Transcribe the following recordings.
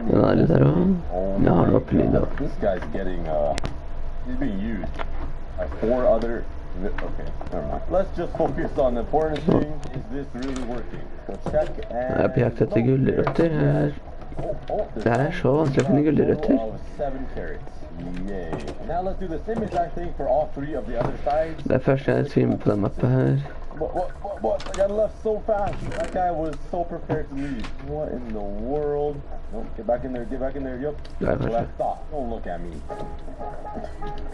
Den er litt der også. Oh Ja, han my har oppe lyd God. også. This guy's getting, he's being used by 4 other, okay, never mind. Let's just focus on the important thing. Is this really working? So check and... Jeg er på jakt etter gulrøtter her. Det her er så vanskelig å finne gulrøtter. Of 7 carrots. Yay. Now let's do the same exact thing for all 3 of the other sides. Det er første gang jeg streamer på den mappen her. What? I got left so fast. That guy was so prepared to leave. What in the world? No, get back in there, get back in there. Yup. Der That's what I kanskje. thought. Don't look at me.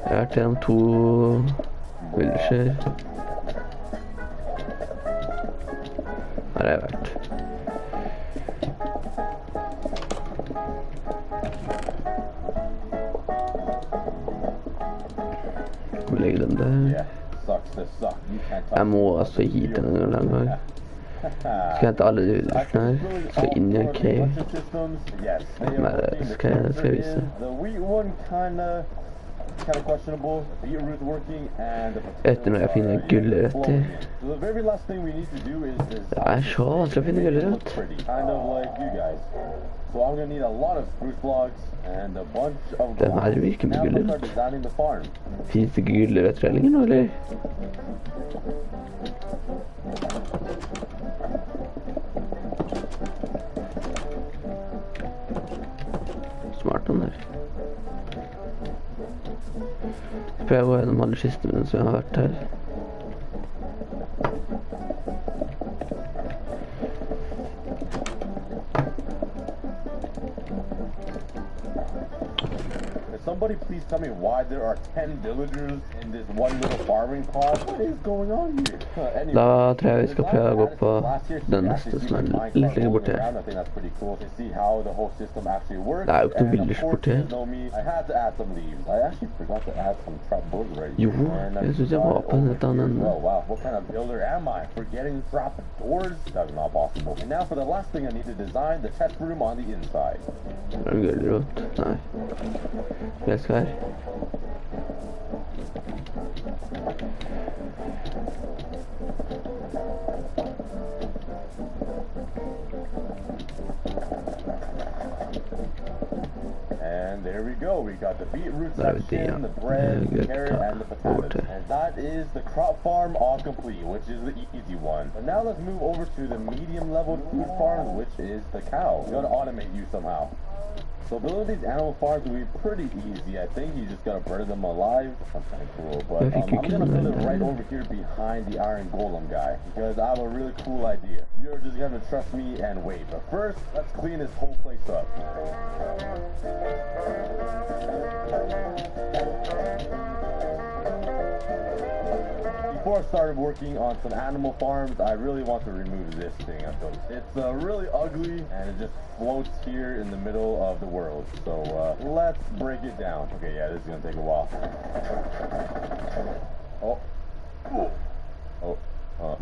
Jeg har vært gjennom 2 villager. Her har jeg vært. Hvor legger den der? Yeah, sucks to suck. You can't talk. Jeg må altså hit en lang gang. Skal hente alle de villagene her. Skal inn i en cave. Yes, they Men are det skal jeg vise. The wheat one kinda questionable. The beetroot working and the Etter når jeg finner gulrøtter. So the very last thing we need to do is design. Det er så vanskelig å finne gulrøtt. Kind of like you guys. So I'm gonna need a lot of spruce logs and a bunch of Den her glass. virker med Now let's gulrøtt. start designing the farm. Finnes det ikke gulrøtter lenger nå, eller? Smart den der. Så prøver jeg å gå gjennom alle kistene som jeg har vært her. Somebody please tell me why there are 10 villagers in this one little farming pod. What is going on here? Anyway, Da tror jeg vi skal prøve å gå på den neste som er litt lenger borte her. I think that's pretty cool to see how the whole system actually works. Det er jo ikke noe And of village course, borte her. you know me, I had to add some leaves. I actually forgot to add some trapdoors right Jo, here. And jeg synes jeg var på en litt annen ende. Oh wow, what kind of builder am I? Forgetting trapdoors? That's not possible. And now for the last thing I need to design, the test room on the inside. Er det gulrot? Nei. Jeg skal her. And there we go. We got the beetroot There we go. section, the bread, the Good carrot, top. and the potatoes. Over. And that is the crop farm all complete, which is the easy one. But now let's move over to the medium level food farm, which is the cow. We gotta automate you somehow. So building these animal farms will be pretty easy. I think you just gotta burn them alive. That's kind of cool. But I'm gonna build it right over here behind the iron golem guy because I have a really cool idea. You're just gonna trust me and wait. But first, let's clean this whole place up. Before I started working on some animal farms, I really want to remove this thing I built. It's really ugly and it just floats here in the middle of the world. So let's break it down. Okay, yeah, this is gonna take a while.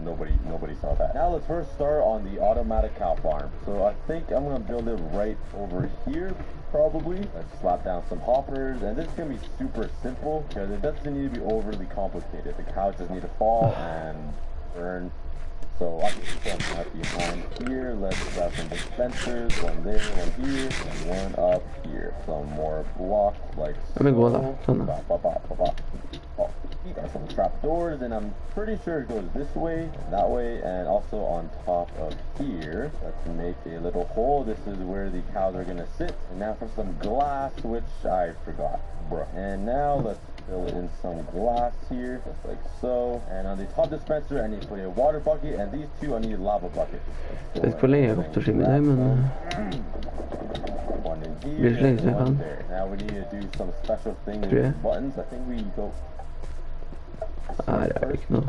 Nobody saw that. Now let's first start on the automatic cow farm. So I think I'm gonna build it right over here. Probably. Let's slap down some hoppers, and this is gonna be super simple because it doesn't need to be overly complicated. The cows just need to fall and burn. So I can put them right behind here. Let's grab some dispensers, one there, one here, and one up here. Some more blocks like so. Oh, you got some trapdoors, and I'm pretty sure it goes this way, and that way, and also on top of here. Let's make a little hole. This is where the cows are gonna sit. And now for some glass, which I forgot, bruh. And now let's fill in some glass here, just like so. And on the top dispenser, I need to put a water bucket, and these two I need lava buckets. Jeg vet ikke hvor lenge jeg kommer til å streame det, men One in blir here, så lenge som jeg one kan. there. Now we need to do some special thing with Tror jeg. these buttons. I think we go. Her er det ikke noe.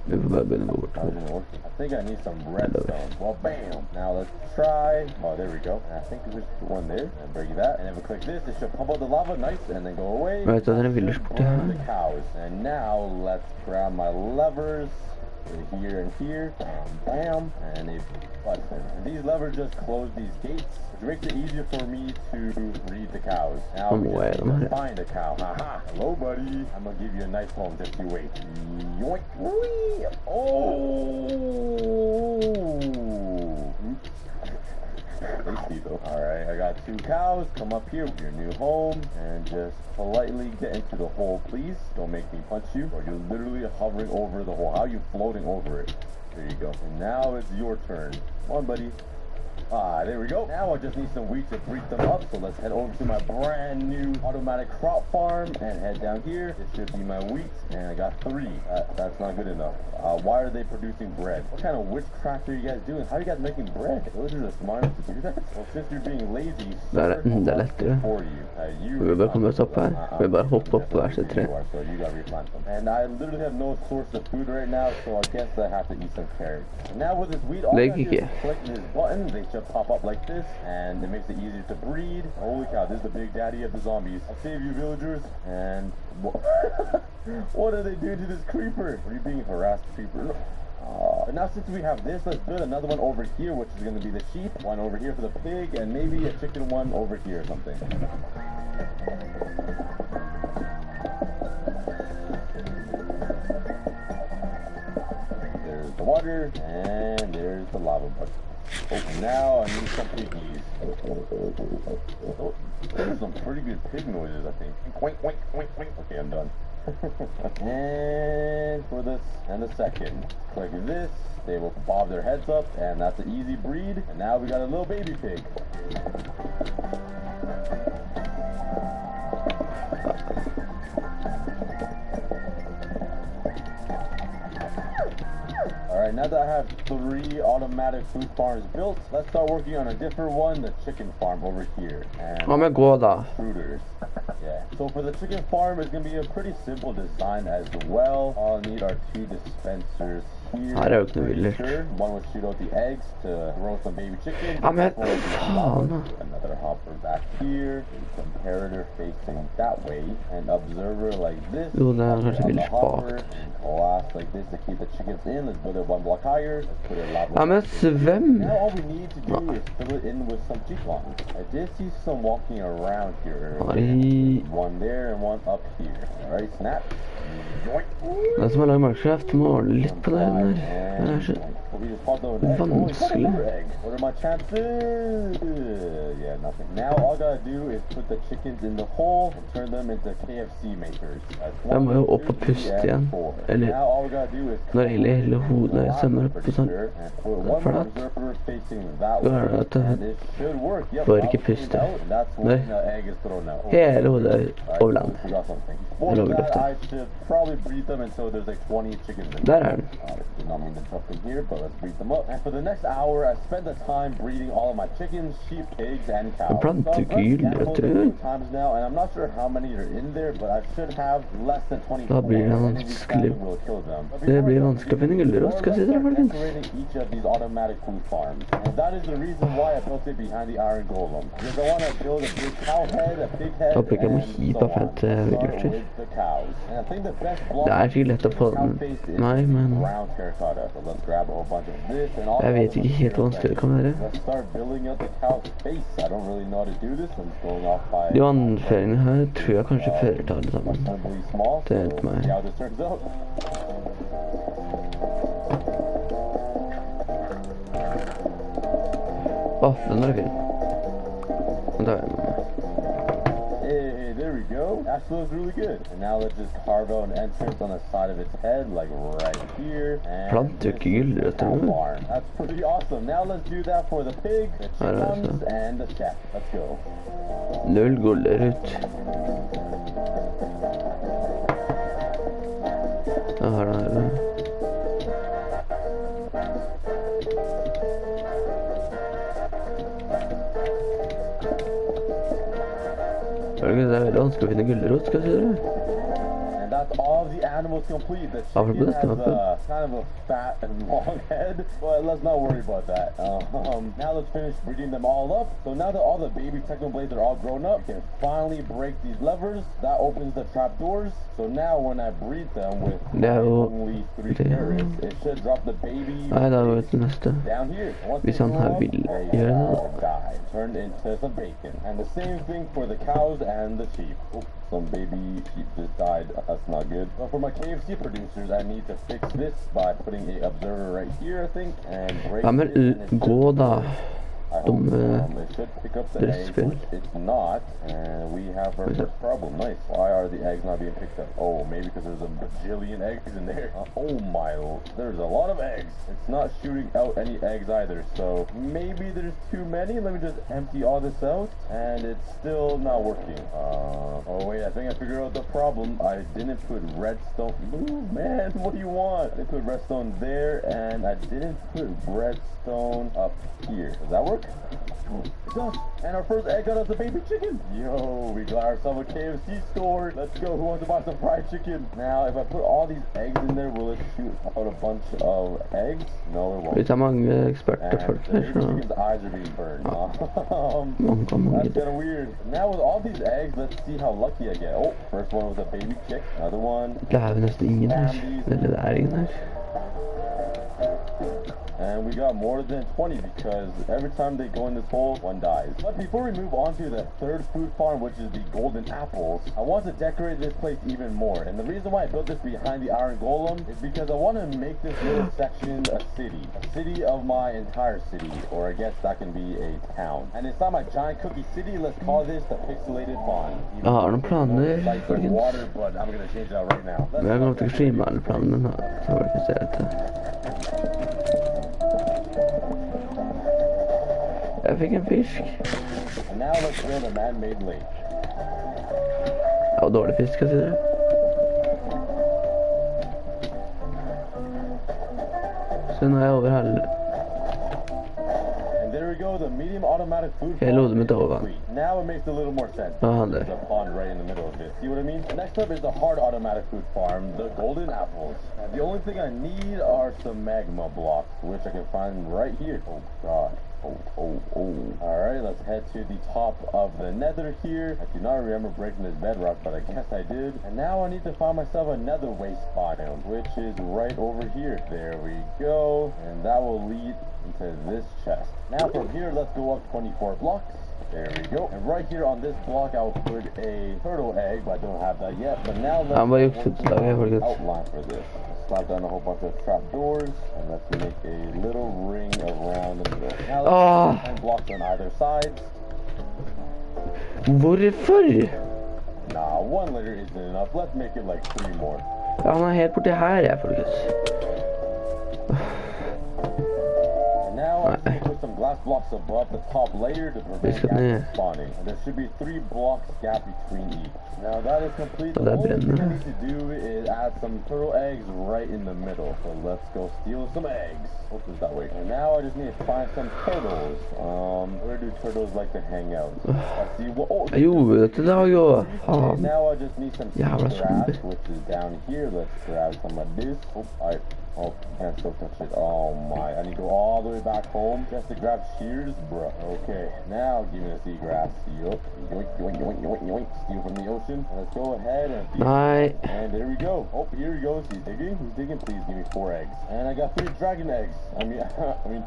Vi får bare begynne å gå How's bort. it working? I think I need some redstone. Well, bam! Now let's try. Oh, there we go. And I think there's one there. And break that. And if we click this, it should pump out the lava. Nice. And then go away. Vet du, det er en village borte Burn her. the cows. And now let's grab my levers. Here and here. Bam. And a button. And these levers just close these gates, which makes it easier for me to read the cows. Now we just need to find a cow. Haha. Hello, buddy. I'm gonna give you a nice home. Just you wait. Yoink. Whee! Oh! Tasty though. Alright, I got 2 cows. Come up here with your new home and just politely get into the hole, please. Don't make me punch you, or you're literally hovering over the hole. How are you floating over it? There you go. And now it's your turn. Come on, buddy. Ah, there we go. Now I just need some wheat to breed them up. So let's head over to my brand new automatic crop farm and head down here. This should be my wheat, and I got 3. That's not good enough. Why are they producing bread? What kind of witchcraft are you guys doing? How are you guys making bread? Those are the smartest to do that. Well, since you're being lazy, Det er lettere. Vi bør komme oss opp her. Vi bare hoppe opp på hver sitt tre. So you gotta replant them. And I literally have no source of food right now, so I guess I have to eat some carrots. Now with this wheat, all I do is click this button. They should pop up like this, and it makes it easier to breed. Holy cow, this is the big daddy of the zombies. I'll save you, villagers. And what are they doing to this creeper? Are you being harassed, creeper? But now since we have this, let's build another one over here, which is going to be the sheep, one over here for the pig, and maybe a chicken one over here or something. There's the water, and there's the lava bucket. Oh, now I need some piggies. Oh, those are some pretty good pig noises, I think. Wink, wink, wink, wink. Okay, I'm done. And for this and the second, click this. They will bob their heads up, and that's an easy breed. And now we got a little baby pig. Alright, now that I have 3 automatic food farms built, let's start working on a different one, the chicken farm over here. And intruders. Yeah. So for the chicken farm, it's going to be a pretty simple design as well. All I need are 2 dispensers here. One will shoot out the eggs to grow some baby chickens. Another hopper back here. Comparator facing that way. And observer like this. On the hopper. And glass like this to keep the chickens in. Let's build it 1 block higher. Let's put it a lot more. Now all we need to do is fill it in with some chickens. I did see some walking around here. One there and one up here. Alright, snap. Det som lager Minecraft må litt på det her. Det er så vanskelig. What are my chances? Yeah, nothing. Now all I gotta do is put the chickens in the hole and turn them into KFC makers. Jeg må jo opp og puste igjen. Eller når hele hodet jeg sømmer opp på sånn flat. Da er det at jeg får ikke puste. Nei. Hele hodet er over land. Eller over lufta. Der er den. Here, but let's breed them up. And for the next hour, I spent the time breeding all of my chickens, sheep, pigs, and cows. So I've times now, and I'm not sure how many are in there, but I should have less than 24. Det blir vanskelig å finne gulrot, skal jeg si dere, folkens. Each of these automatic food farms, and that is the reason why I built it behind the iron golem. Because I want to build a big cow head, a pig head, and so on. So with the cows. And I think the best block is nei, men jeg vet ikke helt hvor vanskelig det kan være. De vannføringene her tror jeg kanskje fører til alle sammen. Det er helt meg. Åh, den er fin. Den tar jeg med meg. There we go. That smells really good. And now let's just carve out an entrance on the side of its head, like right here. And that's pretty awesome. Now let's do that for the pig, the chickens, and the chef. Let's go. Null gulrot. Her er det. Det er veldig vanskelig å finne gulrot, skal jeg si det. And that's all the animals complete. The chicken has kind of a fat and long head, but let's not worry about that. Now let's finish breeding them all up. So now that all the baby Technoblades are all grown up, we can finally break these levers. That opens the trap doors. So now when I breed them with only 3 carrots, it should drop the baby down here. Hvis han her vil gjøre det. Turned into some bacon. And the same thing for the cows and the sheep. Oh, some baby sheep just died. That's not good. But for my KFC producers, I need to fix this by putting a observer right here, I think, and break it. Gå da. I hope it should pick up the eggs, which it's not, and we have our first problem. Nice. Why are the eggs not being picked up? Oh, maybe because there's a bajillion eggs in there. Oh my, there's a lot of eggs. It's not shooting out any eggs either, so maybe there's too many. Let me just empty all this out, and it's still not working. Oh wait, I think I figured out the problem. I didn't put redstone. Ooh, man, what do you want? I didn't put redstone there, and I didn't put redstone up here. Does that work? It does. And our first egg got us a baby chicken. Yo, we got ourselves a KFC store. Let's go. Who wants to buy some fried chicken? Now, if I put all these eggs in there, will it shoot out a bunch of eggs? No, it won't. Vet många experter för the baby chicken's eyes are being burned. That's kind of weird. Now with all these eggs, let's see how lucky I get. Oh, first one was a baby chick. Another one. Det här är nästan ingen här. Eller det är ingen här. And we got more than 20 because every time they go in this hole, one dies. But before we move on to the third food farm, which is the golden apples, I want to decorate this place even more. And the reason why I built this behind the iron golem is because I want to make this little section a city of my entire city, or I guess that can be a town. And inside my giant cookie city, let's call this the pixelated farm. Ja, de planer like water, but I'm gonna change it out right now. Men jag går till streama alla planerna, så jag kan säga det. Jag fick en fisk. And now let's build a man-made lake. Ja, dålig fisk, jag ser det. Sen har jag över här. And there we go, the medium automatic food Jag låter mig farm. över. Now it makes a little more sense. There's a pond right in the middle of it. See what I mean? Next up is the hard automatic food farm, the golden apples. And the only thing I need are some magma blocks, which I can find right here. Oh god. Alright, let's head to the top of the nether here. I do not remember breaking this bedrock, but I guess I did. And now I need to find myself another waste biome, which is right over here. There we go. And that will lead into this chest. Now from here, let's go up 24 blocks. There we go. And right here on this block, I will put a turtle egg, but I don't have that yet. But now let's make an outline for this. Slap down a whole bunch of trap doors, and let's make a little ring around the middle. Now let's put 10 blocks on either side. Varför? Nah, one layer isn't enough. Let's make it like 3 more. Han har helt bort det här är för Now I'm just going to put some glass blocks above the top layer to prevent gas spawning. And there should be 3 blocks gap between each. Now that is complete. The only thing I need to do is add some turtle eggs right in the middle. So let's go steal some eggs. Hope it's that way. And now I just need to find some turtles. Where do turtles like to hang out? Let's see what. Oh, okay, now I just need some grass, which is down here. Let's grab some of this. Oh, can't still touch it. Oh my, I need to go all the way back home just to grab shears, bruh. Okay, now give me the seagrass. Yup. Yoink, yoink, yoink, yoink, yoink. Steal from the ocean. Let's go ahead and feed. And there we go. Oh, here he goes. He's digging. He's digging. Please give me 4 eggs. And I got 3 dragon eggs. I mean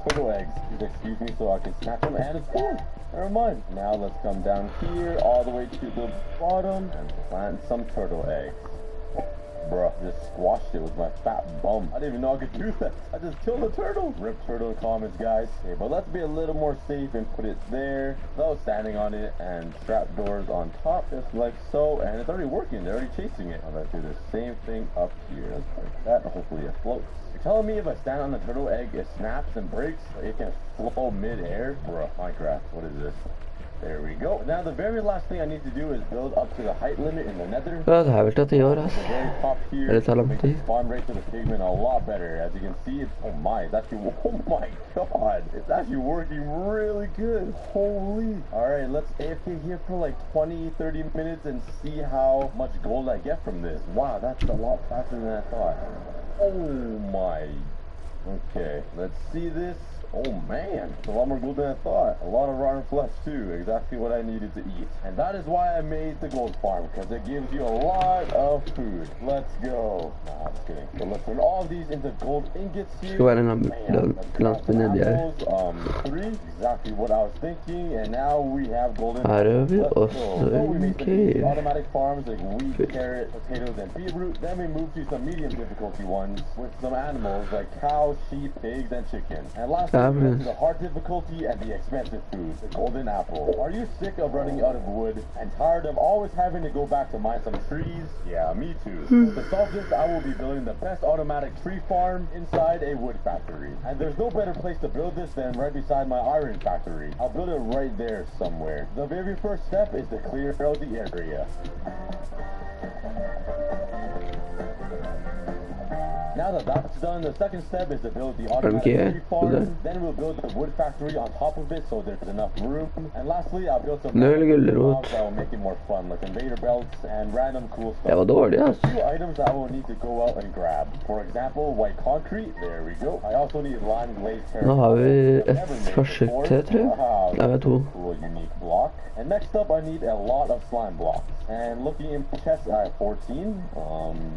turtle eggs. Please excuse me so I can snatch them. And it's 4. Never mind. Now let's come down here all the way to the bottom and plant some turtle eggs. Bruh, just squashed it with my fat bum. I didn't even know I could do that. I just killed a turtle. Rip turtle in comments, guys. Okay, but let's be a little more safe and put it there without standing on it, and trap doors on top, just like so. And it's already working. They're already chasing it. I'm gonna do the same thing up here. Let's break that, and hopefully it floats. You're telling me if I stand on the turtle egg, it snaps and breaks? It can flow mid-air? Bruh, Minecraft, what is this? There we go. Now the very last thing I need to do is build up to the height limit in the nether. Ja, det här vill inte göras. The very top here makes the spawn rate to the pigment a lot better. As you can see, it's, oh my, it's actually, oh my god, it's actually working really good. Holy. Alright, let's AFK here for like 20-30 minutes and see how much gold I get from this. Wow, that's a lot faster than I thought. Oh my. Okay, let's see this. Oh man, it's a lot more gold than I thought. A lot of rotten flesh too, exactly what I needed to eat. And that is why I made the gold farm, because it gives you a lot of food. Let's go. Nah, I'm just kidding. So let's turn all of these into gold ingots here. Apples, 3, exactly what I was thinking. And now we have golden apples. Let's go. So we made some automatic farms like wheat, carrot, potatoes, and beetroot. Then we moved to some medium difficulty ones with some animals like cows, sheep, pigs, and chickens. And last apples. The hard difficulty and the expensive food, the golden apple. Are you sick of running out of wood and tired of always having to go back to mine some trees? Yeah, me too. To solve this, I will be building the best automatic tree farm inside a wood factory. And there's no better place to build this than right beside my iron factory. I'll build it right there somewhere. The very first step is to clear out the area. Now that that's done, the second step is to build the automatic tree farm. Then we'll build the wood factory on top of it so there's enough room. And lastly, I'll build some mobs that will make it more fun, like conveyor belts and random cool stuff. Few items I will need to go out and grab. For example, white concrete. There we go. I also need lime glazed terracotta. Nå har vi ett forsøk til, tror jeg. Det er to. Cool, unique block. And next up, I need a lot of slime blocks. And looking in chest, I have 14.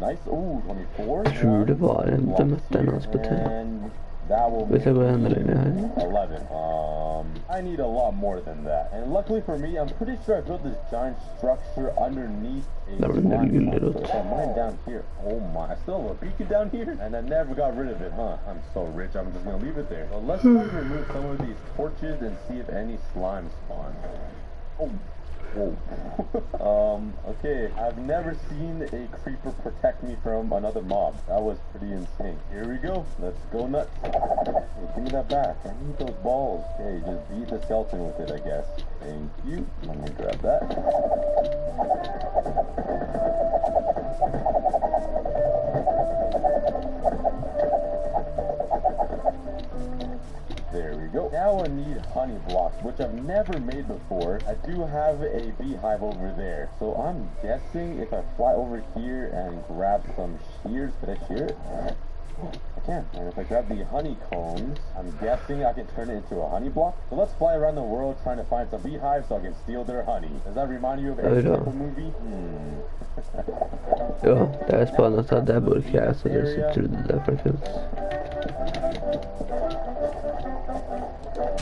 Nice. Ooh, 24. Tror det var en til møtte en hans på And that will Hvis jeg går enda lenger her. 11. I need a lot more than that. And luckily for me, I'm pretty sure I built this giant structure underneath a slime block. So if I mine down here, oh my, I still have a beacon down here? And I never got rid of it, huh? I'm so rich, I'm just gonna leave it there. So let's try to remove some of these torches and see if any slime spawn. Oh. Whoa. Okay, I've never seen a creeper protect me from another mob. That was pretty insane. Here we go. Let's go nuts. Hey, give me that back. I need those balls. Okay, just beat the skeleton with it, I guess. Thank you. Let me grab that. There we go. Now I need honey blocks, which I've never made before. I do have a beehive over there. So I'm guessing if I fly over here and grab some shears, could I shear it? I can. And if I grab the honeycombs, I'm guessing I can turn it into a honey block. So let's fly around the world trying to find some beehives so I can steal their honey. Does that remind you of any type of movie? Ja, det är spännande att det burkar så det så trodde det faktiskt.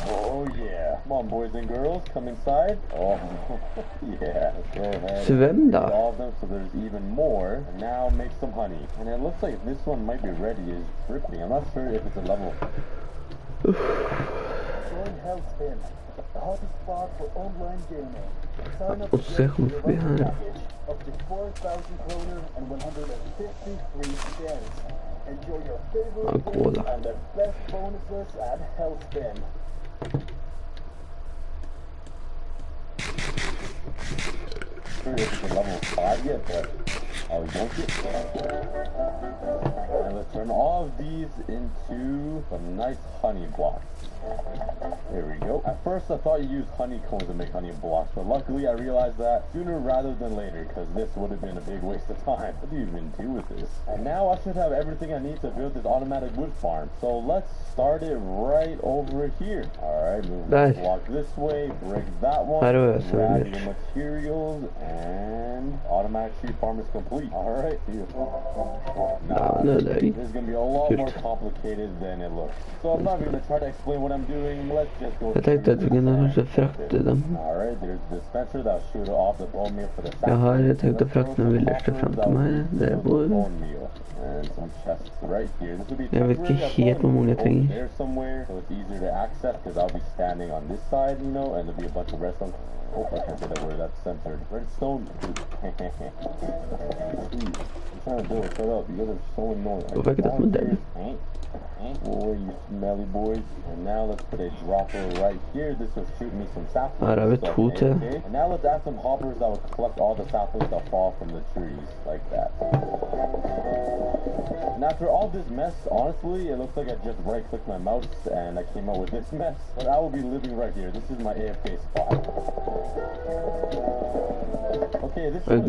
Oh yeah. Come on boys and girls, come inside. Oh yeah. Let's go ahead. Svem all of them so there's even more. And now make some honey. And it looks like this one might be ready. It's dripping. I'm not sure if it's a level. Join Hellspin, the hottest spot for online gaming. Sign up today for the package up to 4,000 kroner and 150 free shares. Enjoy your favorite games and the best bonuses at Hellspin. Sure this is a level 5 yet, but I'll yank it. And let's turn all of these into some nice honey blocks. There we go. At first I thought you used honeycombs to make honey blocks, but luckily I realized that sooner rather than later, because this would have been a big waste of time. What do you even do with this? And now I should have everything I need to build this automatic wood farm. So let's start it right over here. Alright, move the block this way, break that one, grab the materials, and automatic tree farm is complete. Alright, beautiful. Now, this is going to be a lot more complicated than it looks. So I'm not going to try to explain what I'm doing. Let's just go. Jag tänkte att vi kunde kanske frakta dem. Alright, there's a dispenser that'll shoot off the bone meal for the Jag tänkte frakta med villerste fram till mig. Där jag bor. And some chests right here. This would be jag vet inte helt hur många jag tänker. There somewhere, so it's easier to access because I'll be standing on this side, you know, and there'll be a bunch of redstone. Oh, I can't say that word. That's censored. Redstone. I'm trying to do it. Shut up. You guys are so annoying. Go back to that one, David. Boy, you smelly boys. And now let's put a dropper right here. This will shoot me some saplings. Okay. And now let's add some hoppers that will collect all the saplings that fall from the trees, like that. And after all this mess, honestly, it looks like I just right-clicked my mouse and I came up with this mess. But I will be living right here. This is my AFK spot. Okay, this is test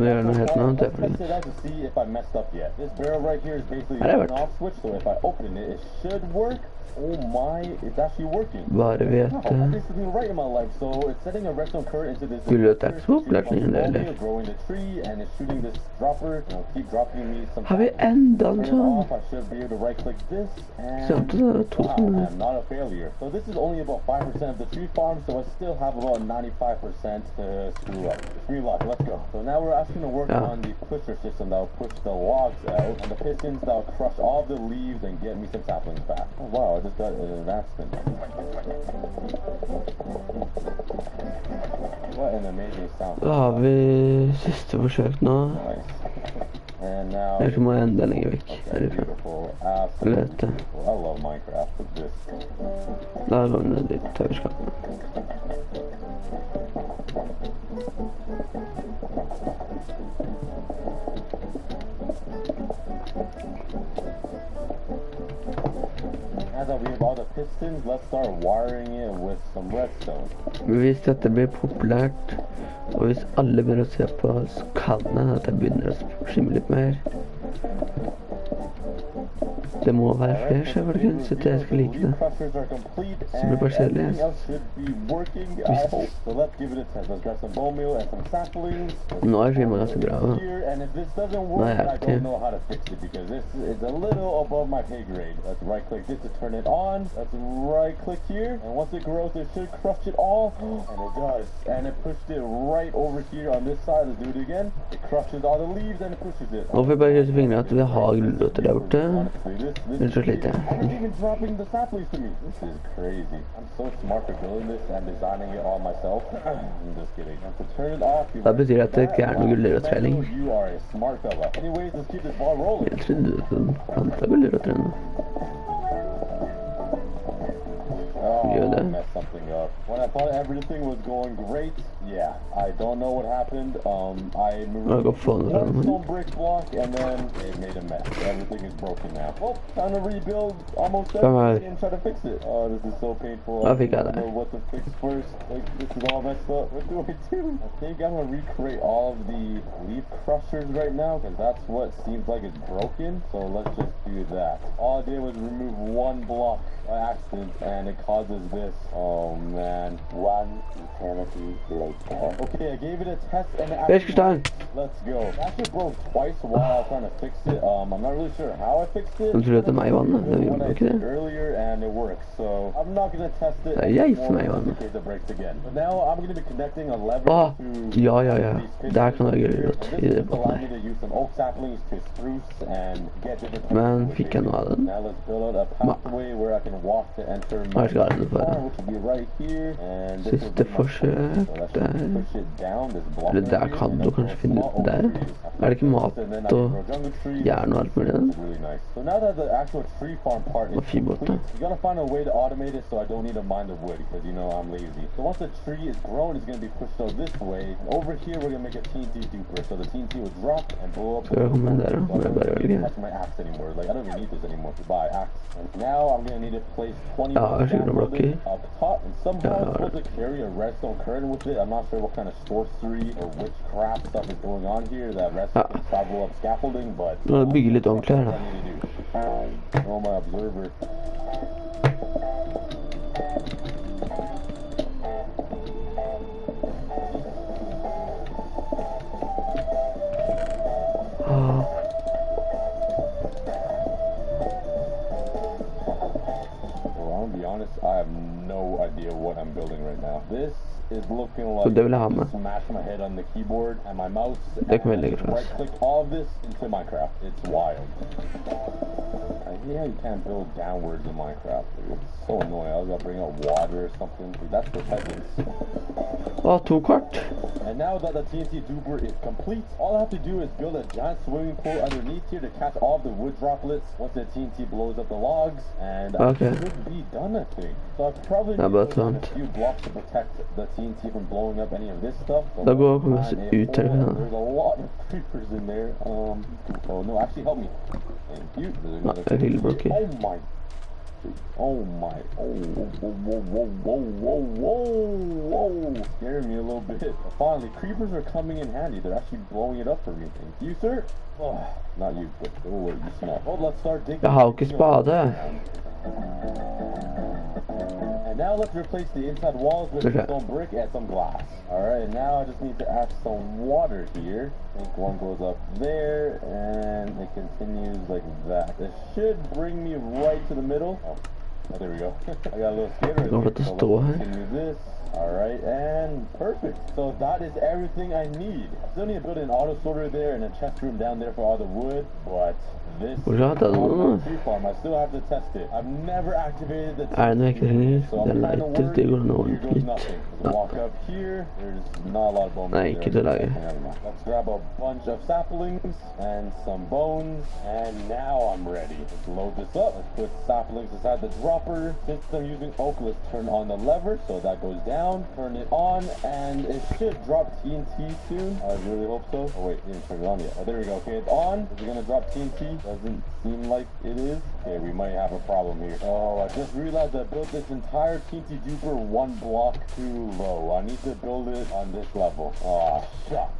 it out to see if I messed up yet. This barrel right here is basically an off switch, so if I open it, it should work. Oh my, it's actually working. Bara vet I'm basically right in my life, so it's setting a redstone current into this growing the tree and it's shooting this dropper, you know, keep dropping me some. Har vi ändan så? I should be able to right click this and I'm not a failure. So this is only about 5% of the tree farm, so I still have about 95% to screw up. Free luck, let's go. So now we're actually going to work on the pusher system that will push the logs out, and the pistons that will crush all the leaves and get me some saplings back. Oh wow, I just got an advancement. What an amazing sound. Da har vi siste forsøk nå. Nice. And now... Ellers må jeg enda lenger vekk. Okay, beautiful. Absolutely beautiful. I love Minecraft with this. Da går vi ned dit her vi skal. Now that we have all the pistons, let's start wiring it with some redstone. Hvis dette blir populært, og hvis alle begynner å se på, så kan det at jeg begynner å skimme litt mer. Det må være flere, så folkens, at jeg skal like det. Så blir det bare kjedelig. Nå er skimmet ganske bra. Nå er jeg aktiv. Nå får jeg bare krysse fingrene at vi har gulrøtter der borte. This is even dropping the saplings to me. This is crazy. I'm so smart for building this and designing it all myself. I'm just kidding. And to turn it off, Da betyr det at det ikke er noe gulrøttfelling. You are a smart fella. Anyways, let's keep this ball rolling. Jeg trodde du kunne plante gulrøtter ennå. Oh, I messed something up. When I thought everything was going great, yeah, I don't know what happened. I removed one stone brick block and then it made a mess. Everything is broken now. Well, time to rebuild almost everything and try to fix it. Oh, this is so painful. I don't know what to fix first. Like, this is all messed up. What do I do? I think I'm gonna recreate all of the leaf crushers right now because that's what seems like it's broken. So let's just do that. All I did was remove one block by accident and it causes this. Oh man. One eternity later. Okay, I gave it a test and it actually let's go. It actually broke twice while I was trying to fix it. I'm not really sure how I fixed it. What I did earlier and it works. So I'm not gonna test it anymore in case it breaks again. But now I'm gonna be connecting a lever to these pistons. This will allow me to use some oak saplings to spruce and get different. Now let's build out a pathway where I can walk to enter my farm, which will be right here. And this Siste forsøk der. Eller der kan du kanskje finne ut der. Er det ikke mat og jern og alt mulig der? Og fiberbotte. You gotta find a way to automate it so I don't need to mine the wood because you know I'm lazy. So once the tree is grown, it's gonna be pushed out this way. And over here, we're gonna make a TNT duper. So the TNT will drop and blow up. So I don't touch my axe anymore. Like I don't even need this anymore to buy axe. And now I'm gonna need to place 20 up top, and somehow I'm supposed to carry a redstone curtain with it. I'm not sure what kind of sorcery or witchcraft stuff is going on here that redstone can travel up scaffolding, but Nå bygger litt ordentlig her da. Oh, my observer. I have no idea what I'm building right now. This is looking like smash my head on the keyboard and my mouse and right click all of this into Minecraft. It's wild. I hate how you can't build downwards in Minecraft. It's so annoying. I was gonna bring out water or something. Dude, that's for peasants. Oh, 2 kort. And now that the TNT duper is complete, all I have to do is build a giant swimming pool underneath here to catch all the wood droplets once the TNT blows up the logs, and I should be done, I think. So I've probably need a few blocks to protect the TNT from blowing up any of this stuff. So there's a lot of creepers in there. Oh no, actually help me. Thank you. There's another creeper. Oh my. Oh my, whoa, scared me a little bit. Finally, creepers are coming in handy. They're actually blowing it up for me. Thank you, sir. Oh, not you, but oh, you smell. Oh, let's start digging. And now let's replace the inside walls with some brick and some glass. Alright, now I just need to add some water here. I think one goes up there, and it continues like that. This should bring me right to the middle. Oh, there we go. I got a little skater in here, so let's continue this. Alright, and perfect. So that is everything I need. I still need to build an auto sorter there and a chest room down there for all the wood, but this tree farm, I still have to test it. I've never activated the TNT, so I'm trying to work. Here goes nothing. Walk up here, there's not a lot of bones there. Let's grab a bunch of saplings and some bones, and now I'm ready. Let's load this up. Let's put saplings inside the dropper. Since I'm using oak, let's turn on the lever so that goes down. Turn it on, and it should drop TNT soon. I really hope so. Oh wait, didn't turn it on yet. Oh, there we go. Okay, it's on. Is it gonna drop TNT? Doesn't seem like it is. Okay, we might have a problem here. Oh, I just realized I built this entire TNT duper one block too low. I need to build it on this level. Oh, shucks.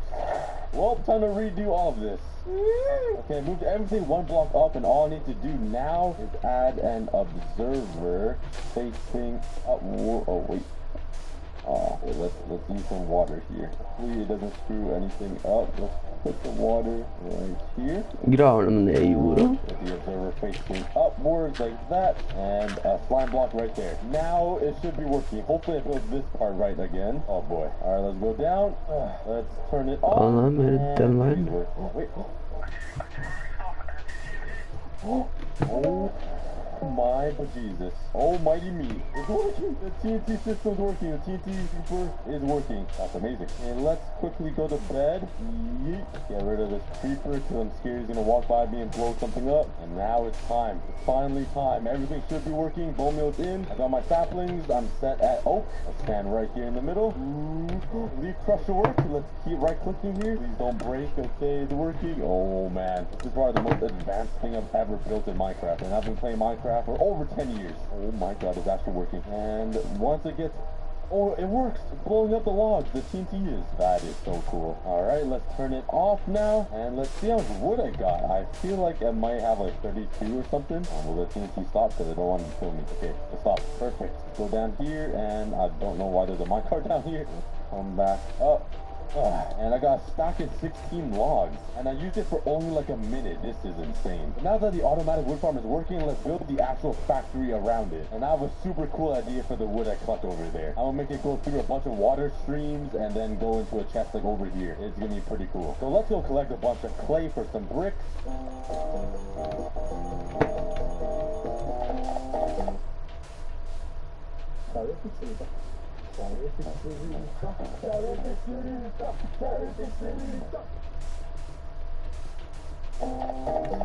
Well, time to redo all of this. Okay, moved everything one block up, and all I need to do now is add an observer facing upward. Oh wait. Okay, let's use some water here. Hopefully it doesn't screw anything up. Let's put the water right here. With the observer facing upwards like that, and a slime block right there. Now it should be working. Hopefully it builds this part right again. Oh boy. Alright, let's go down. Let's turn it on. Wait. Oh my bejesus. Almighty me. It's working. The TNT system's working. The TNT super is working. That's amazing. And let's quickly go to bed. Yeet. Get rid of this creeper because I'm scared he's gonna walk by me and blow something up. And now it's time. It's finally time. Everything should be working. Bone meal's in. I got my saplings. I'm set at oak. I'll stand right here in the middle. Leaf crusher work. Let's keep right clicking here. Please don't break. Okay, it's working. Oh man. This is probably the most advanced thing I've ever built in Minecraft. And I've been playing Minecraft for over 10 years. Oh my god, it's actually working. And once it gets... Oh, it works! It's blowing up the logs. The TNT is. That is so cool. Alright, let's turn it off now. And let's see how much wood I got. I feel like I might have like 32 or something. Will the TNT stop? Because I don't want it to kill me. Okay, it stopped. Perfect. Go down here, and I don't know why there's a minecart down here. Come back up. And I got a stack of 16 logs, and I used it for only like a minute. This is insane. But now that the automatic wood farm is working, let's build the actual factory around it. And I have a super cool idea for the wood I cut over there. I'm gonna make it go through a bunch of water streams and then go into a chest like over here. It's gonna be pretty cool. So let's go collect a bunch of clay for some bricks.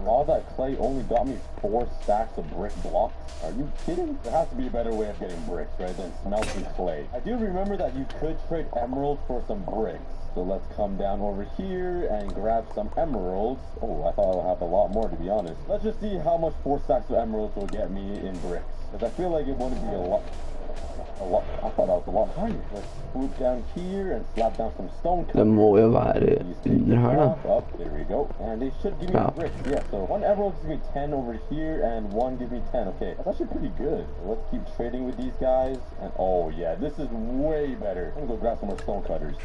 All that clay only got me 4 stacks of brick blocks. Are you kidding? There has to be a better way of getting bricks, right, than smelting clay. I do remember that you could trade emeralds for some bricks. So let's come down over here and grab some emeralds. Oh, I thought I'll have a lot more, to be honest. Let's just see how much 4 stacks of emeralds will get me in bricks. Because I feel like it wouldn't be a lot. I thought I was a lot higher. Let's swoop down here and slap down some stone. Det må ju vara det här då. Up, there we go. And they should give me bricks. Yeah, so 1 emerald gives me 10 over here and 1 gives me 10. Okay, that's actually pretty good. Let's keep trading with these guys. And oh yeah, this is way better. I'm gonna go grab some more stone cutters.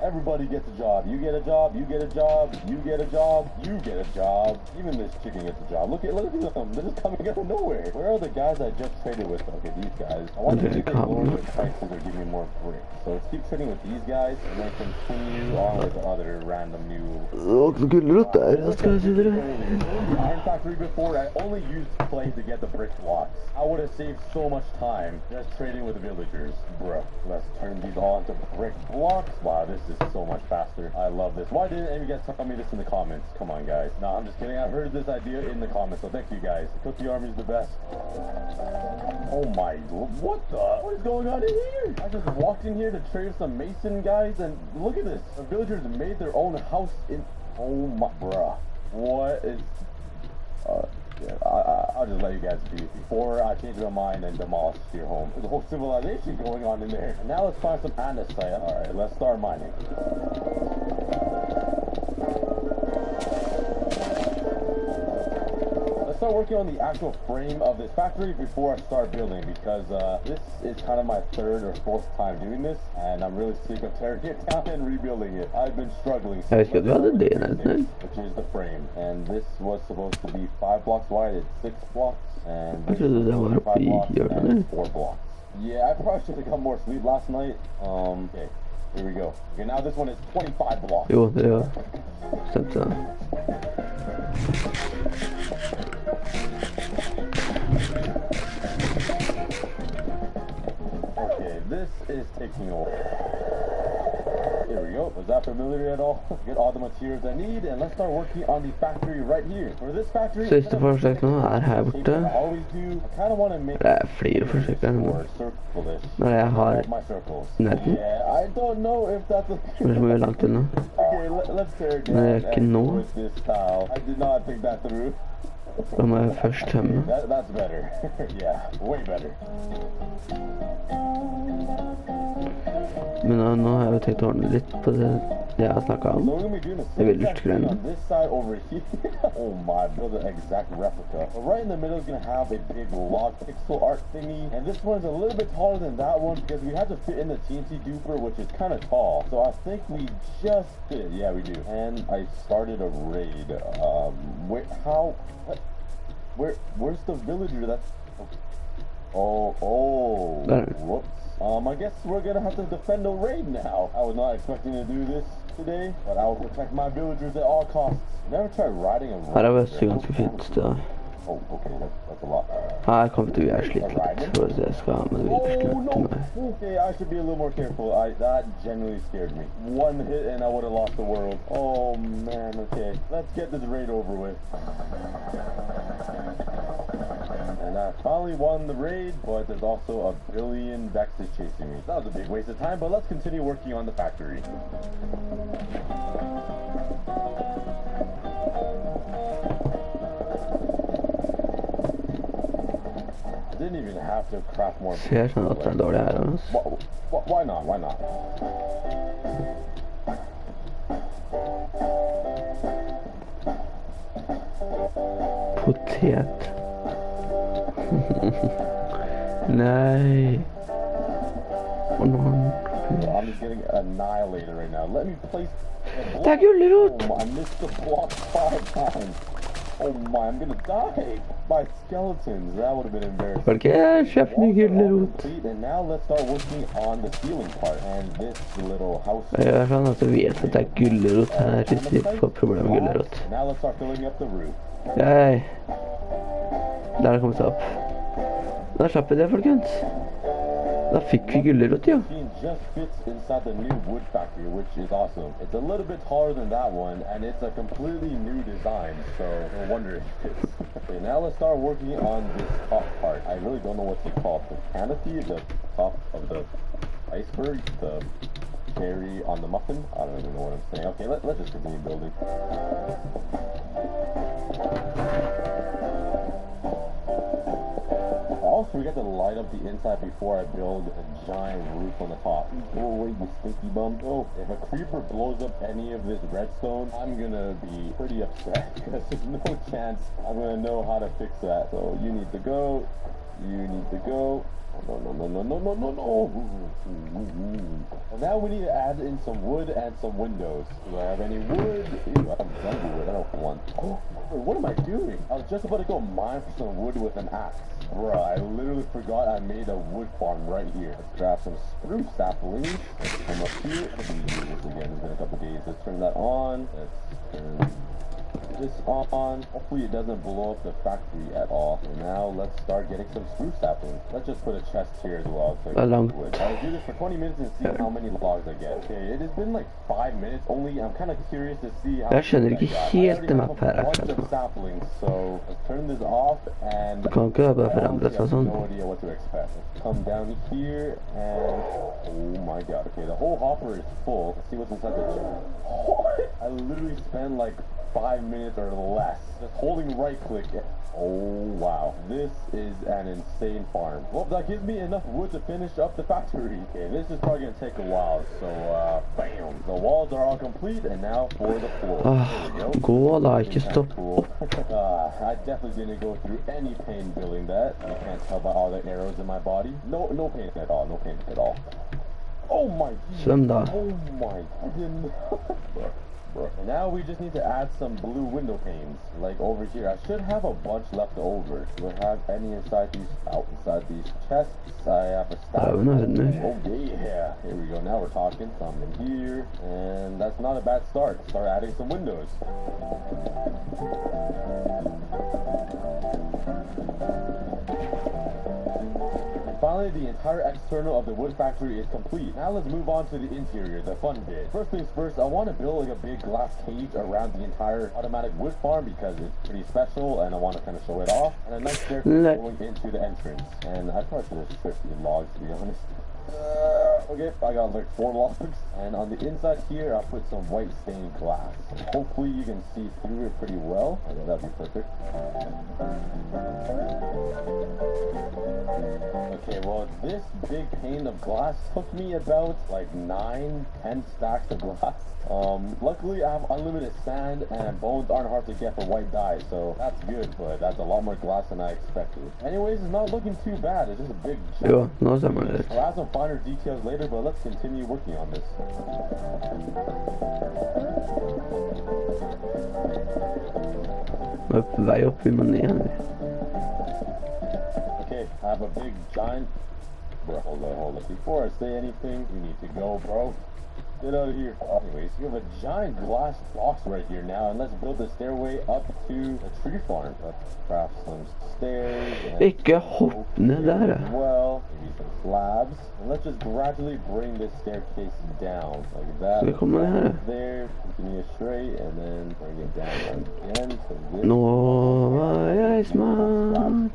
Everybody gets a job. You get a job, you get a job, you get a job, you get a job. Even this chicken gets a job. Look at them. They're just coming out of nowhere. Where are the guys I just traded with? Okay, these guys. I want to see if they lower their prices or give me more bricks. So let's keep trading with these guys and then continue on with other random new... Iron factory before, I only used clay to get the brick blocks. I would have saved so much time just trading with the villagers. Bruh. Let's turn these all into brick blocks. Wow, this is so much faster. I love this. Why didn't any of you guys tell me this in the comments? Come on, guys. No, I'm just kidding. I heard this idea in the comments, so thank you, guys. Cookie Army is the best. Oh my, what is going on in here? I just walked in here to trade with some mason guys, and look at this. The villagers made their own house in... Oh my, bruh. What is... Yeah, I'll just let you guys be before I change my mind and demolish your home. There's a whole civilization going on in there. And now let's find some andesite. Alright, let's start mining. Let's start working on the actual frame of this factory before I start building, because this is kind of my 3rd or 4th time doing this, and I'm really sick of tearing it down and rebuilding it. I've been struggling so much, which is the frame. And this was supposed to be 5 blocks wide. It's 6 blocks, and this is 5 blocks and 4 blocks. Yeah, I probably should have got more sleep last night. Okay, here we go. Okay, now this one is 25 blocks. Jo, det är stämt så. Okay, this is taking over. Here we go. Was that familiar at all? Get all the materials I need, and let's start working on the factory right here. For this factory, Sista försöket nu är här borta. I always do. I kind of want to make Det är fler försök än more circle-ish. när jag har My circles. närheten. Yeah, I don't know if that's a. Det är långt undan. Okay, let's tear it Men jag down kan and nå. with this tile. I did not think that through. De är först hemma. That's better. Yeah, way better. Men nu har jag tänkt ordna lite på det jag snackade So om. we're gonna be doing the Det är same väldigt factory skrämmande. on this side over here. Oh my, build an exact replica. But right in the middle is gonna have a big log pixel art thingy, and this one's a little bit taller than that one because we had to fit in the TNT duper, which is kind of tall. So I think we just did. Yeah, we do. And I started a raid. Where's the villager? That's. Oh. There. Whoops. I guess we're gonna have to defend the raid now. I was not expecting to do this today, but I will protect my villagers at all costs. Never tried riding a raid. Här har vi ganska fint då. Oh, okay, that's a lot. Här kommer vi att slita lite för att jag ska använda Oh lite no! Okay, I should be a little more careful. That genuinely scared me. One hit and I would have lost the world. Oh man, okay. Let's get this raid over with. And I finally won the raid, but there's also a billion Vexes chasing me. That was a big waste of time, but let's continue working on the factory. I didn't even have to craft more. Ser jag att det är dåliga här annars. Why not? Why not? Potet. Nej. Och någon. I'm just getting annihilated right now. Let me place. Det är gullerot! Oh, I missed the block 5 times. Oh my, I'm gonna die by skeletons. That would have been embarrassing. Porque chef med gullerot. And now let's start working on the ceiling part and this little house. Jag känner att du vet att det är gullerot här. Riktigt få problem med gullerot. Now let's start filling up the roof. Nej. Där har det kommit upp. Där slapp vi det folkens. Där fick vi gullerot ja. Machine just fits inside the new wood factory, which is awesome. It's a little bit taller than that one, and it's a completely new design, so no wonder it fits. Okay, now let's start working on this top part. I really don't know what to call it. The canopy, the top of the iceberg, the cherry on the muffin. I don't even know what I'm saying. Okay, let's just continue building. Also, we got to light up the inside before I build a giant roof on the top. Go away, you stinky bum. Oh, if a creeper blows up any of this redstone, I'm gonna be pretty upset because there's no chance I'm gonna know how to fix that. So you need to go. You need to go. No. And now we need to add in some wood and some windows. Do I have any wood? Ew, I have jungle wood. I don't want. Oh, what am I doing? I was just about to go mine for some wood with an axe. Bruh, I literally forgot I made a wood farm right here. Let's grab some spruce saplings. Let's come up here. Let me do this again. It's been a couple days. Let's turn that on. Let's turn this on. Hopefully it doesn't blow up the factory at all. And now let's start getting some spruce saplings. Let's just put a chest here as well. So wood. I'll do this for 20 minutes and see how many logs I get. Okay, it has been like 5 minutes only. I'm kind of curious to see how. Jag känner inte helt det med bunch of saplings, so let's turn this off and kan gå över förändras och sånt. no idea what to expect. Let's come down here and oh my god. Okay, the whole hopper is full. Let's see what's inside the jar. What? I literally spent like 5 minutes or less just holding right click. Oh wow, this is an insane farm. Well, that gives me enough wood to finish up the factory. Okay, this is probably gonna take a while, so bam, the walls are all complete, and now for the floor. There we go. Gå då, inte stopp. Cool. I definitely didn't go through any pain building that. You can't tell by all the arrows in my body. No pain at all. No pain at all. Oh my. Svim då. Oh my. I didn't. bro. And now we just need to add some blue window panes, like over here. I should have a bunch left over. Do I have any inside these? Inside these chests? I have a stack. Oh yeah. Here we go. Now we're talking. Some in here, and that's not a bad start. Start adding some windows. Finally, the entire external of the wood factory is complete. Now let's move on to the interior, the fun bit. First things first, I want to build like a big glass cage around the entire automatic wood farm because it's pretty special and I want to kind of show it off. And a nice staircase going into the entrance. And I probably should have stripped the logs, to be honest. Okay, I got like 4 logs. And on the inside here, I'll put some white stained glass. Hopefully you can see through it pretty well. Okay, that'd be perfect. Okay, well, this big pane of glass took me about like 9-10 stacks of glass. Luckily I have unlimited sand and bones aren't hard to get for white dye, so that's good, but that's a lot more glass than I expected. Anyways, it's not looking too bad. It's just a big Jo, no som är I'll add some finer details later, but let's continue working on this. Jag är på väg upp i manér. Okay, I have a big giant... Bro, hold up. Before I say anything, you need to go, bro. Get out of here. Anyways, we have a giant glass box right here now, and let's build a stairway up to the tree farm. Let's craft some stairs. Ikke hopp ned der. Well, maybe some slabs. And let's just gradually bring this staircase down like that. Skal vi komme ned her? There, continue straight, and then bring it down again. So this. Nå var jeg smart.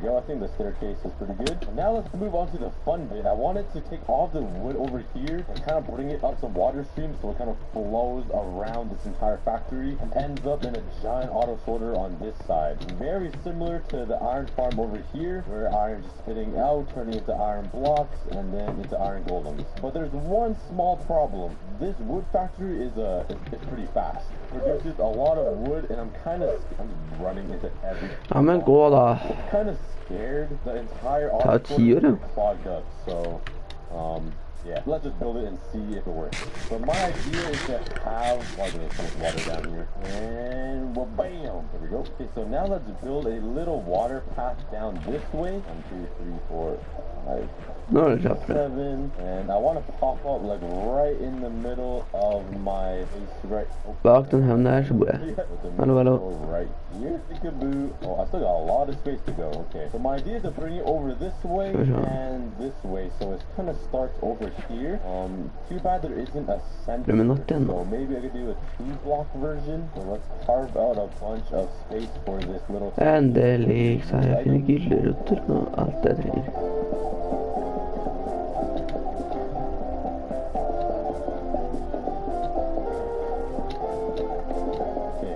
I think the staircase is pretty good. And now let's move on to the fun bit. I wanted to take all the wood over here and kind of bring it up some water streams so it kind of flows around this entire factory and ends up in a giant auto sorter on this side. Very similar to the iron farm over here, where iron is spitting out, turning into iron blocks and then into iron golems. But there's one small problem. This wood factory is pretty fast. It produces a lot of wood, and I'm just running into every. Ja, men gå da. I'm kind of scared. The entire Ta 10 år, ja. clogged up. So, yeah, let's just build it and see if it works. So my idea is to have, there's so much water down here, and well, bam, there we go. Okay, so now let's build a little water path down this way. 1, 2, 3, 4, 5. Nå er det kjappere. 7, and I want to pop up like right in the middle of my face, right. Bak den havnen der så bor jeg. Hallo, hallo. Right here. Peekaboo. Oh, I still got a lot of space to go. Okay, so my idea is to bring it over this way and this way, so it kind of starts over here. Too bad there isn't a center. So maybe I could do a 2-block version. So let's carve out a bunch of space for this little. Endelig så har jeg finnet gyllerutter og alt jeg trenger.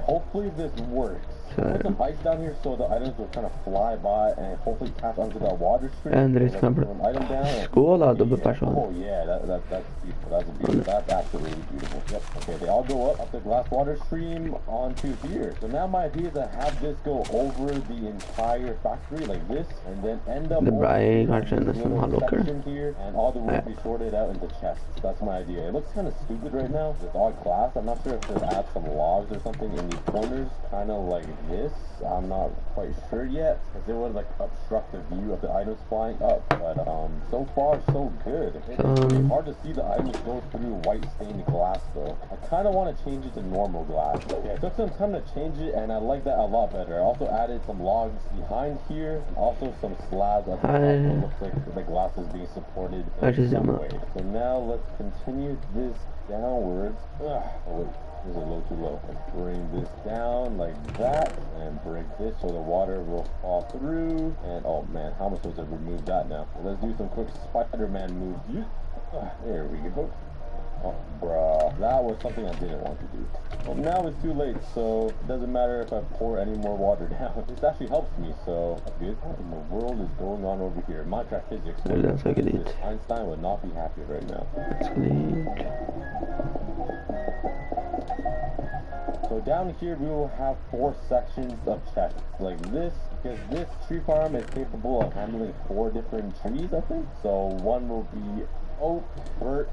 Hopefully this works. Put some ice down here so the items will kind of fly by and hopefully catch onto that water stream. Skål da, dubbelperson. Oh yeah, that's beautiful. That's beautiful. That's absolutely beautiful. Yep. Okay, they all go up the glass water stream onto here. So now my idea is to have this go over the entire factory like this, and then end up over section here, and all the wood be sorted out into chests. That's my idea. It looks kind of stupid right now. It's all glass. I'm not sure if to add some logs or something in these corners, kind of like this. I'm not quite sure yet, because it would like obstruct the view of the items flying up. But so far so good. It's pretty hard to see the items go through white stained glass though. I kind of want to change it to normal glass. Yeah, it took some time to change it, and I like that a lot better. I also added some logs behind here, and also some slabs at the top. It looks like the glass is being supported in some way. So now let's continue this downwards. Oh wait. This is a little too low. Let's bring this down like that and break this so the water will fall through. And oh man, how am I supposed to remove that now? Well, let's do some quick Spider-Man moves. There we go. Oh, bruh. That was something I didn't want to do. Well, now it's too late, so it doesn't matter if I pour any more water down. This actually helps me, so that's good. What in the world is going on over here? Minecraft physics. Einstein would not be happy right now. That's neat. So So down here we will have 4 sections of chests like this, because this tree farm is capable of handling 4 different trees, I think. So one will be oak, birch,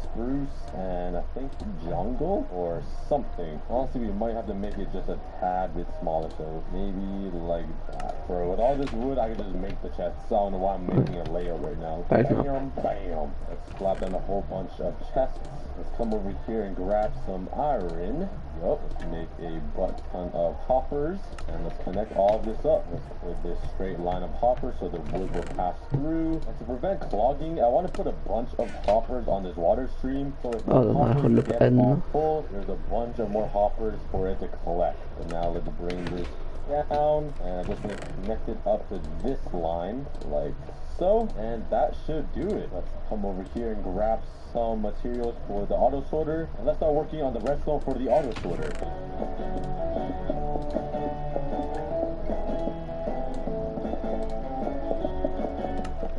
spruce, and I think jungle or something. Honestly, we might have to make it just a tad bit smaller, so maybe like that. For with all this wood, I can just make the chests. So I don't know why I'm making a layout right now. Bam, bam. Let's slap down a whole bunch of chests. Let's come over here and grab some iron. Yup, let's make a butt ton of hoppers, and let's connect all of this up. Let's put this straight line of hoppers so the wood will pass through. And to prevent clogging, I want to put a bunch of hoppers on this water stream, so if the hoppers get all full, there's a bunch of more hoppers for it to collect. So now let's bring this down, and I'm just going to connect it up to this line, like so, and that should do it. Let's come over here and grab some materials for the auto sorter, and let's start working on the redstone for the auto sorter.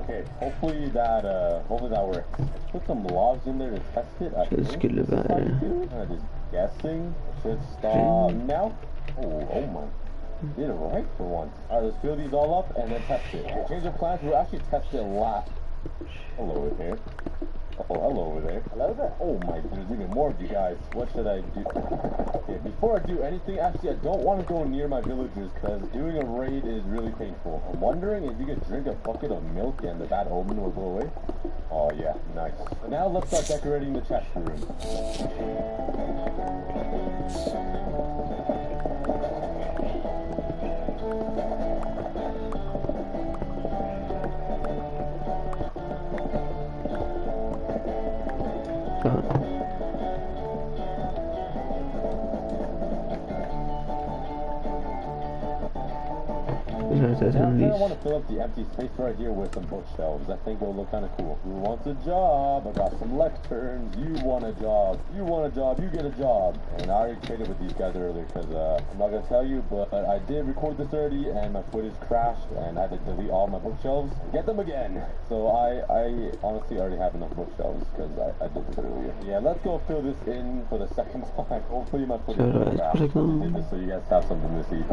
Okay, hopefully that works. Let's put some logs in there to test it. I think it's just guessing. It should stop now. Oh my. Did it right for once. Alright, let's fill these all up and then test it. Okay, change of plans, we'll actually test it last. Hello over here. Oh, hello over there. Hello there. Oh my, there's even more of you guys. What should I do? Okay, before I do anything, actually I don't want to go near my villagers because doing a raid is really painful. I'm wondering if you could drink a bucket of milk and the bad omen will go away. Oh yeah, nice. So now let's start decorating the chest room. I kind of want to fill up the empty space right here with some bookshelves. I think it'll look kind of cool. Who wants a job? I got some lecterns. You want a job? You want a job? You get a job. And I already traded with these guys earlier because I'm not gonna tell you, but I did record this already, and my footage crashed, and I had to delete all my bookshelves. Get them again. So I honestly already have enough bookshelves because I did this earlier. Yeah, let's go fill this in for the second time. Hopefully my footage will crash. I did this so you guys have something to see.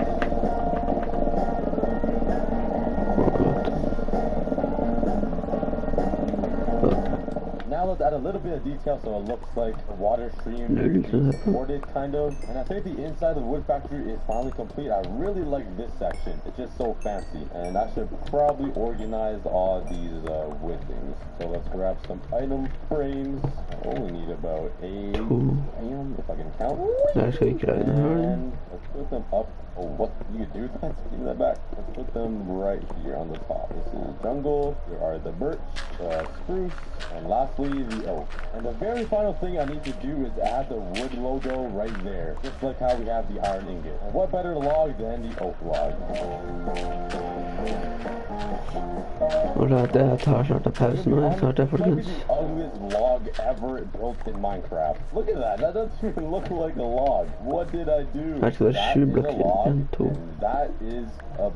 Now let's add a little bit of detail so it looks like the water stream is supported, kind of. And I think the inside of the wood factory is finally complete. I really like this section. It's just so fancy. And I should probably organize all these wood things. So let's grab some item frames. I only need about 8 item, if I can count. And let's put them up. Oh, what? You can do that? Give me that back. Let's put them right here on the top. This is jungle. Here are the birch, spruce, and lastly the oak. And the very final thing I need to do is add the wood logo right there, just like how we have the iron ingot. And what better log than the oak log? Alright, det tar snart en paus nå. Snart er folkens. The ugliest log ever built in Minecraft. Look at that. That doesn't even look like a log. What did I do? That is a log, and that is a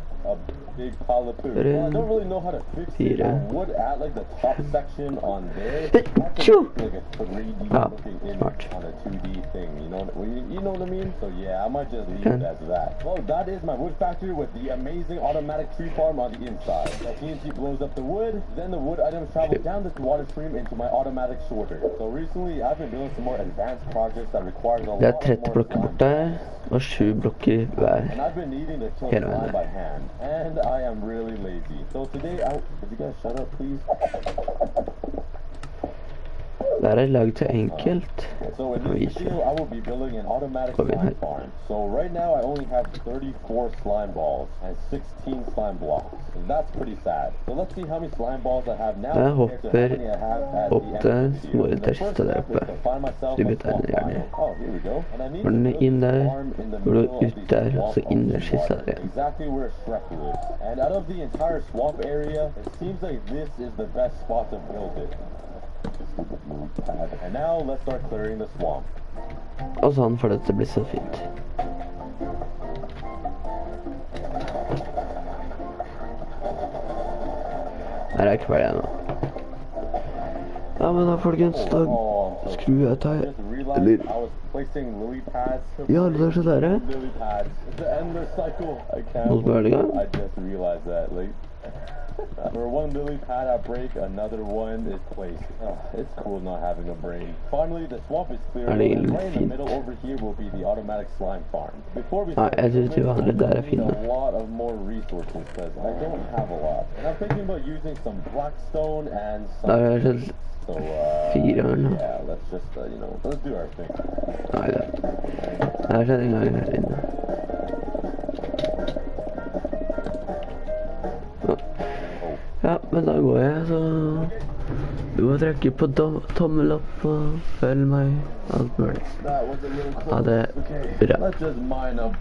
big pile of poo. Well, I don't really know how to fix it. I would add like the top section on there. That's like a 3D looking image on a 2D thing. You know what I mean? So yeah, I might just leave it as that. Well, that is my wood factory with the amazing automatic tree farm on the inside. The TNT blows up the wood, then the wood items travel down this water stream into my automatic sorter. So recently, I've been doing some more advanced projects that require a lot more 30 blokker bort der, og 7 blokker hver. And I've been needing to kill the line by hand, and I am really lazy. So today, could you guys shut up, please? Det er laget så enkelt. So in this video, I will be building an automatic slime farm. So right now, I only have 34 slime balls and 16 slime blocks. And that's pretty sad. So let's see how many slime balls I have now compared to how many I have at the end of the video. The first step is to find myself a swamp biome. Oh, here we go. And I need to build a farm in the middle of the swamp water, exactly where Shrek lives. And out of the entire swamp area, it seems like this is the best spot to build it. And now let's start clearing the swamp. Og sånn for dette blir så fint. Her er ikke ferdig ennå. Ja, men da folkens, da skrur jeg til. Eller placing lily pads. Ja, det er så der, ja. Lily pads. The endless cycle. I can't Noe spør deg, I just realized that. Like, for one lily pad I break, another one is placed. It's cool not having a brain. Finally, the swamp is clear. Er det And egentlig right in the fint? middle over here will be the automatic slime farm. Before we Nei, jeg synes jo andre der er we fine. need a lot of more resources because I don't have a lot. And I'm thinking about using some blackstone and some. Der er sånn So, 4 her nå. yeah, let's just, let's do our thing. Nei da. Der er en gang her inne. Ja, men da går jeg, så du må trykke på tommel opp og følg meg, alt mulig. That was a little close. Ha det Okay, bra. let's just mine up